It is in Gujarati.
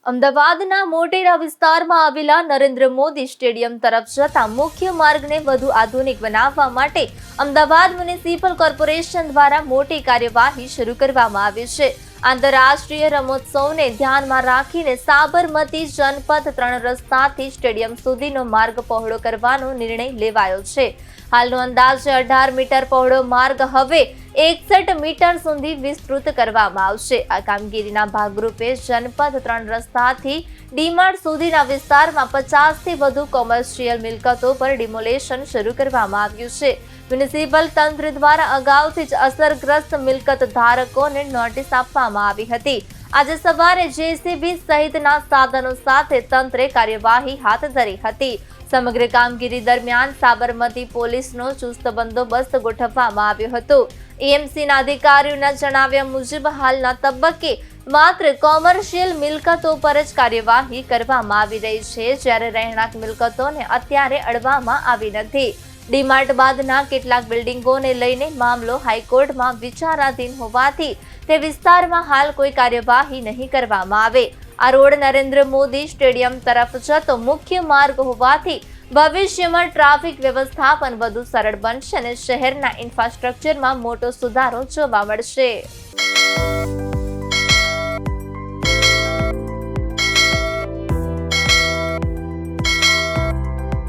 અમદાવાદના મોટેરા વિસ્તારમાં આવેલા નરેન્દ્ર મોદી સ્ટેડિયમ તરફ જતા મુખ્ય માર્ગને વધુ આધુનિક બનાવવા માટે અમદાવાદ મ્યુનિસિપલ કોર્પોરેશન દ્વારા મોટી કાર્યવાહી શરૂ કરવામાં આવી છે। આંતરરાષ્ટ્રીય રમોત્સવને ધ્યાનમાં રાખીને સાબરમતી જનપથ 3 રસ્તાથી સ્ટેડિયમ સુધીનો માર્ગ પહોળો કરવાનો નિર્ણય લેવાયો છે। હાલનો અંદાજે 18 મીટર પહોળો માર્ગ હવે 61 મીટર સુધી વિસ્તૃત કરવામાં આવશે। આ કામગીરીના ભાગરૂપે જનપથ 3 રસ્તાથી ડીમાર્ટ સુધીના વિસ્તારમાં 50 થી વધુ કોમર્શિયલ મિલકતો પર ડિમોલેશન શરૂ કરવામાં આવ્યું છે। મ્યુનિસિપલ તંત્ર દ્વારા અગાઉથી જ અસરગ્રસ્ત મિલકત ધારકોને નોટિસ આપવામાં આવી હતી। આજે સવારે જેસીબી સહિતના સાધનો સાથે તંત્રે કાર્યવાહી હાથ ધરી હતી। સમગ્ર કામગીરી દરમિયાન સાબરમતી પોલીસનો ચુસ્ત બંદોબસ્ત ગોઠવવામાં આવ્યો હતો। એએમસીના અધિકારીઓના જણાવ્યા મુજબ હાલના તબક્કે માત્ર કોમર્શિયલ મિલકતો પર જ કાર્યવાહી કરવામાં આવી રહી છે, જ્યારે રહેણાંક મિલકતોને અત્યારે અડવામાં આવી નથી। ડીમાર્ટ બાદના કેટલાક બિલ્ડિંગોને લઈને મામલો હાઈકોર્ટમાં વિચારાધીન હોવાથી તે વિસ્તારમાં હાલ કોઈ કાર્યવાહી નહીં કરવામાં આવે। આ રોડ નરેન્દ્ર મોદી સ્ટેડિયમ તરફ જતો મુખ્ય માર્ગ હોવાથી ભવિષ્યમાં ટ્રાફિક વ્યવસ્થાપન વધુ સરળ બનશે અને શહેરના ઇન્ફ્રાસ્ટ્રક્ચરમાં મોટો સુધારો જોવા મળશે।